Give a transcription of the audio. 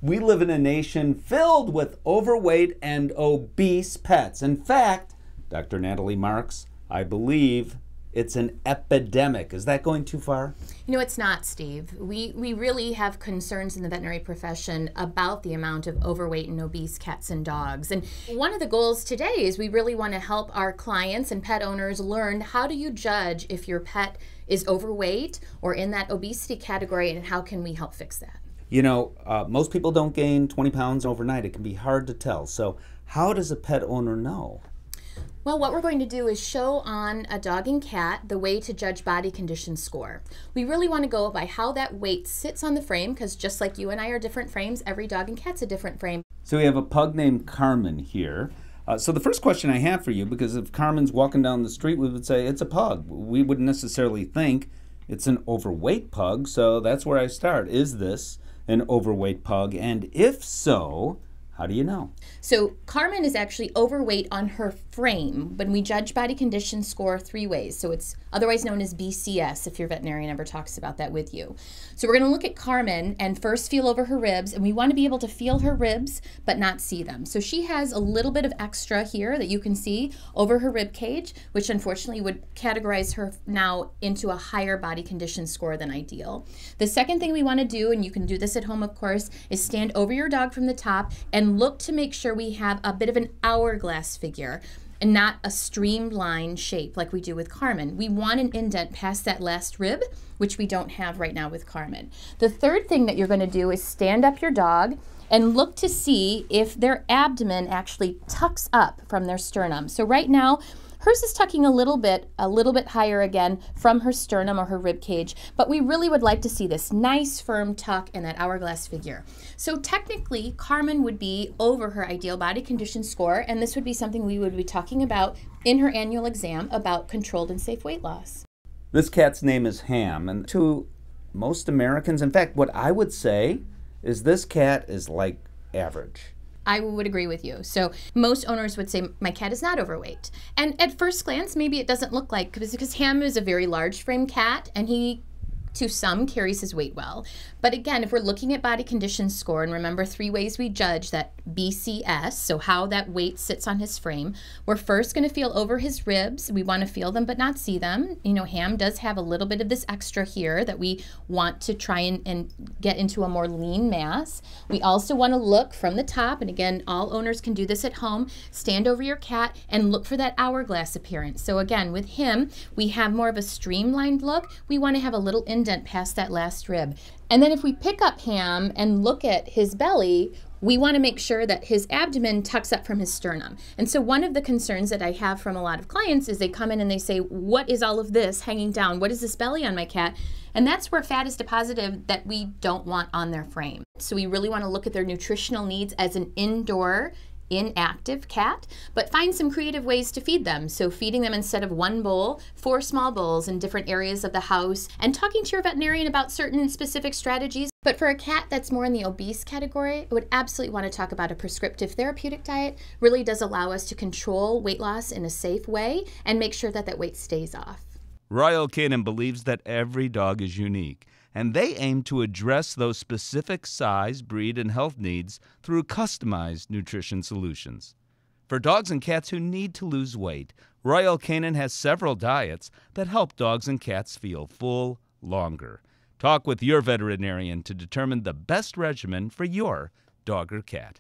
We live in a nation filled with overweight and obese pets. In fact, Dr. Natalie Marks, I believe it's an epidemic. Is that going too far? You know, it's not, Steve. We really have concerns in the veterinary profession about the amount of overweight and obese cats and dogs. And one of the goals today is we really want to help our clients and pet owners learn, how do you judge if your pet is overweight or in that obesity category, and how can we help fix that? You know, most people don't gain 20 pounds overnight. It can be hard to tell. So how does a pet owner know? Well, what we're going to do is show on a dog and cat the way to judge body condition score. We really want to go by how that weight sits on the frame, because just like you and I are different frames, every dog and cat's a different frame. So we have a pug named Carmen here. So the first question I have for you, because if Carmen's walking down the street, we would say it's a pug. We wouldn't necessarily think it's an overweight pug, so that's where I start. Is this an overweight pug? And if so, how do you know? So Carmen is actually overweight on her frame when we judge body condition score 3 ways. So it's otherwise known as BCS, if your veterinarian ever talks about that with you. So we're going to look at Carmen and first feel over her ribs, and we want to be able to feel her ribs but not see them. So she has a little bit of extra here that you can see over her rib cage, which unfortunately would categorize her now into a higher body condition score than ideal. The second thing we want to do, and you can do this at home of course, is stand over your dog from the top and look to make sure we have a bit of an hourglass figure and not a streamlined shape like we do with Carmen. We want an indent past that last rib, which we don't have right now with Carmen. The third thing that you're going to do is stand up your dog and look to see if their abdomen actually tucks up from their sternum. So right now, hers is tucking a little bit higher again from her sternum or her rib cage, but we really would like to see this nice firm tuck and that hourglass figure. So technically, Carmen would be over her ideal body condition score, and this would be something we would be talking about in her annual exam about controlled and safe weight loss. This cat's name is Ham, and to most Americans, in fact, what I would say is this cat is like average. I would agree with you. So most owners would say my cat is not overweight. And at first glance, maybe it doesn't look like, because Ham is a very large frame cat and he, to some, carries his weight well. But again, if we're looking at body condition score, and remember 3 ways we judge that BCS, so how that weight sits on his frame, we're first going to feel over his ribs. We want to feel them but not see them. You know, Ham does have a little bit of this extra here that we want to try and get into a more lean mass. We also want to look from the top, and again, all owners can do this at home, stand over your cat and look for that hourglass appearance. So again, with him, we have more of a streamlined look. We want to have a little indent past that last rib. And then if we pick up Ham and look at his belly, we want to make sure that his abdomen tucks up from his sternum. And so one of the concerns that I have from a lot of clients is they come in and they say, what is all of this hanging down? What is this belly on my cat? And that's where fat is deposited that we don't want on their frame. So we really want to look at their nutritional needs as an indoor inactive cat, but find some creative ways to feed them. So feeding them instead of 1 bowl, 4 small bowls in different areas of the house, and talking to your veterinarian about certain specific strategies. But for a cat that's more in the obese category, I would absolutely want to talk about a prescriptive therapeutic diet. Really does allow us to control weight loss in a safe way and make sure that that weight stays off. Royal Canin believes that every dog is unique, and they aim to address those specific size, breed, and health needs through customized nutrition solutions. For dogs and cats who need to lose weight, Royal Canin has several diets that help dogs and cats feel full longer. Talk with your veterinarian to determine the best regimen for your dog or cat.